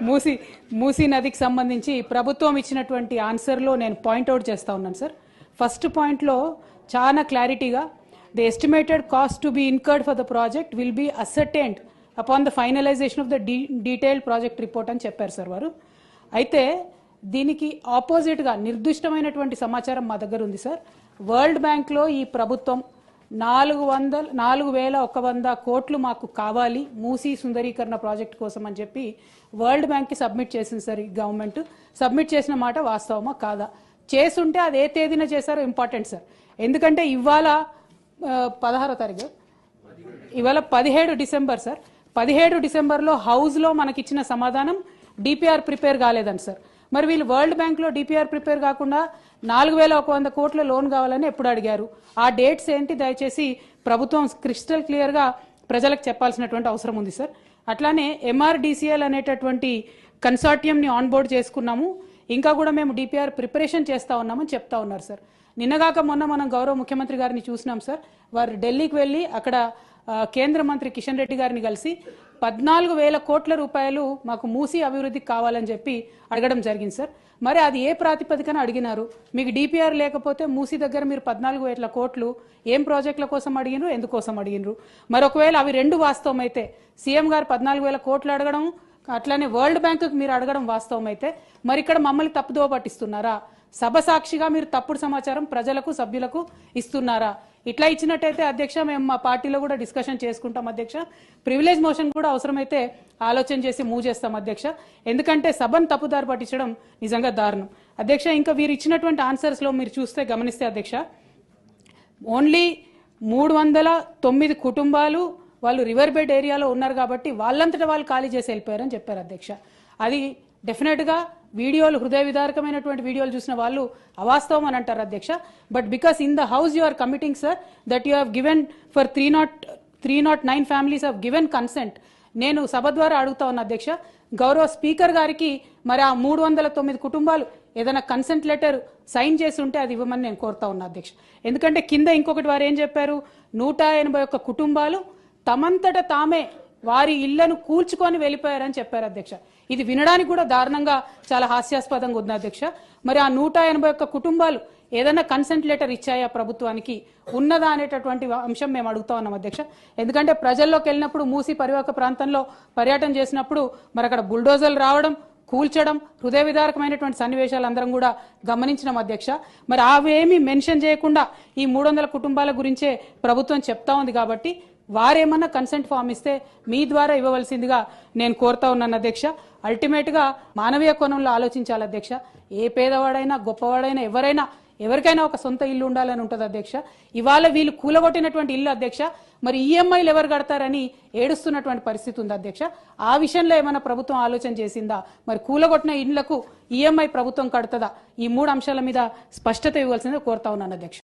మూసీ మూసీ నదికి సంబంధించి ప్రభుత్వం ఇచ్చినటువంటి ఆన్సర్లో నేను పాయింట్అవుట్ చేస్తా ఉన్నాను సార్. ఫస్ట్ పాయింట్లో చాలా క్లారిటీగా the estimated cost to be incurred for the project will be ascertained upon the finalisation of the detailed project report అని చెప్పారు సార్ వారు. అయితే దీనికి ఆపోజిట్గా నిర్దిష్టమైనటువంటి సమాచారం మా దగ్గర ఉంది సార్. వరల్డ్ బ్యాంక్లో ఈ ప్రభుత్వం 4,100 కోట్లు మాకు కావాలి మూసీ సుందరీకరణ ప్రాజెక్ట్ కోసం అని చెప్పి వరల్డ్ బ్యాంక్కి సబ్మిట్ చేసింది సార్. ఈ గవర్నమెంట్ సబ్మిట్ చేసిన మాట వాస్తవమా కాదా? చేసుంటే అది ఏ తేదీన చేశారో ఇంపార్టెంట్ సార్. ఎందుకంటే ఇవాళ 16వ తారీఖు, ఇవాళ 17 డిసెంబర్ సార్. 17 డిసెంబర్లో హౌస్లో మనకిచ్చిన సమాధానం డిపిఆర్ ప్రిపేర్ కాలేదని సార్. మరి వీళ్ళు వరల్డ్ బ్యాంక్లో డిపిఆర్ ప్రిపేర్ కాకుండా 4,100 కోట్ల లోన్ కావాలని ఎప్పుడు అడిగారు? ఆ డేట్స్ ఏంటి దయచేసి ప్రభుత్వం క్రిస్టల్ క్లియర్గా ప్రజలకు చెప్పాల్సినటువంటి అవసరం ఉంది సార్. అట్లానే ఎంఆర్డిసిఎల్ అనేటటువంటి కన్సార్టియంని ఆన్బోర్డ్ చేసుకున్నాము, ఇంకా కూడా మేము డిపిఆర్ ప్రిపరేషన్ చేస్తూ ఉన్నామని చెప్తా ఉన్నారు సార్. నిన్నగాక మొన్న మనం గౌరవ ముఖ్యమంత్రి గారిని చూసినాం సార్. వారు ఢిల్లీకి వెళ్ళి అక్కడ కేంద్ర మంత్రి కిషన్ రెడ్డి గారిని కలిసి 14,000 కోట్ల రూపాయలు మాకు మూసీ అభివృద్ధికి కావాలని చెప్పి అడగడం జరిగింది సార్. మరి అది ఏ ప్రాతిపదికన అడిగినారు? మీకు డిపిఆర్ లేకపోతే మూసీ దగ్గర మీరు 14,000 కోట్లు ఏం ప్రాజెక్టుల కోసం అడిగినరు, ఎందుకోసం అడిగినరు? మరి ఒకవేళ అవి రెండు వాస్తవం అయితే సీఎం గారు 14,000 కోట్లు అడగడం, అట్లానే వరల్డ్ బ్యాంకుకి మీరు అడగడం వాస్తవం అయితే మరి ఇక్కడ మమ్మల్ని తప్పుదోవ పట్టిస్తున్నారా? సభ సాక్షిగా మీరు తప్పుడు సమాచారం ప్రజలకు సభ్యులకు ఇస్తున్నారా? ఇట్లా ఇచ్చినట్టయితే అధ్యక్ష మేము మా పార్టీలో కూడా డిస్కషన్ చేసుకుంటాం అధ్యక్ష. ప్రివిలేజ్ మోషన్ కూడా అవసరమైతే ఆలోచన చేసి మూవ్ చేస్తాం అధ్యక్ష. ఎందుకంటే సభను తప్పుదారి పట్టించడం నిజంగా దారుణం అధ్యక్ష. ఇంకా వీరు ఇచ్చినటువంటి ఆన్సర్స్లో మీరు చూస్తే గమనిస్తే అధ్యక్ష, ఓన్లీ 309 కుటుంబాలు వాళ్ళు రివర్ బెడ్ ఏరియాలో ఉన్నారు కాబట్టి వాళ్ళంతటా వాళ్ళు ఖాళీ చేసి వెళ్ళిపోయారని చెప్పారు అధ్యక్ష. అది డెఫినెట్గా వీడియోలు హృదయ విదారకమైనటువంటి వీడియోలు చూసిన వాళ్ళు అవాస్తవం అని అంటారు అధ్యక్ష. But because in the house you are committing sir that you have given for 309 families have given consent. నేను సభ ద్వారా అడుగుతా ఉన్నా అధ్యక్ష, గౌరవ స్పీకర్ గారికి మరి ఆ 309 కుటుంబాలు ఏదైనా కన్సెంట్ లెటర్ సైన్ చేసి ఉంటే అది ఇవ్వమని నేను కోరుతా ఉన్నా అధ్యక్ష. ఎందుకంటే కింద ఇంకొకటి వారు ఏం చెప్పారు, 181 కుటుంబాలు తమంతట తామే వారి ఇళ్లను కూల్చుకొని వెళ్ళిపోయారని చెప్పారు అధ్యక్ష. ఇది వినడానికి కూడా దారుణంగా చాలా హాస్యాస్పదంగా ఉంది అధ్యక్ష. మరి ఆ 181 కుటుంబాలు ఏదైనా కన్సెంట్ లెటర్ ఇచ్చాయా ప్రభుత్వానికి, ఉన్నదా అనేటటువంటి అంశం మేము అడుగుతా ఉన్నాం అధ్యక్ష. ఎందుకంటే ప్రజల్లోకి వెళ్ళినప్పుడు మూసీ పరివాహక ప్రాంతంలో పర్యటన చేసినప్పుడు మరి అక్కడ బుల్డోజర్లు రావడం, కూల్చడం, హృదయ విదారకమైనటువంటి సన్నివేశాలు అందరం కూడా గమనించినాం అధ్యక్ష. మరి అవేమీ మెన్షన్ చేయకుండా ఈ 300 కుటుంబాల గురించే ప్రభుత్వం చెప్తా ఉంది కాబట్టి వారేమన్నా కన్సెంట్ ఫామ్ ఇస్తే మీ ద్వారా ఇవ్వవలసిందిగా నేను కోరుతా ఉన్నాను అధ్యక్ష. అల్టిమేట్గా మానవీయ కోణంలో ఆలోచించాలి అధ్యక్ష. ఏ పేదవాడైనా గొప్పవాడైనా ఎవరికైనా ఒక సొంత ఇల్లు ఉండాలని ఉంటుంది అధ్యక్ష. ఇవాళ వీళ్ళు కూలగొట్టినటువంటి ఇల్లు అధ్యక్ష, మరి ఈఎంఐలు ఎవరు కడతారని ఏడుస్తున్నటువంటి పరిస్థితి ఉంది అధ్యక్ష. ఆ విషయంలో ఏమైనా ప్రభుత్వం ఆలోచన చేసిందా? మరి కూలగొట్టిన ఇళ్లకు ఈఎంఐ ప్రభుత్వం కడుతుందా? ఈ 3 అంశాల మీద స్పష్టత ఇవ్వాల్సిందిగా కోరుతా ఉన్నాను అధ్యక్ష.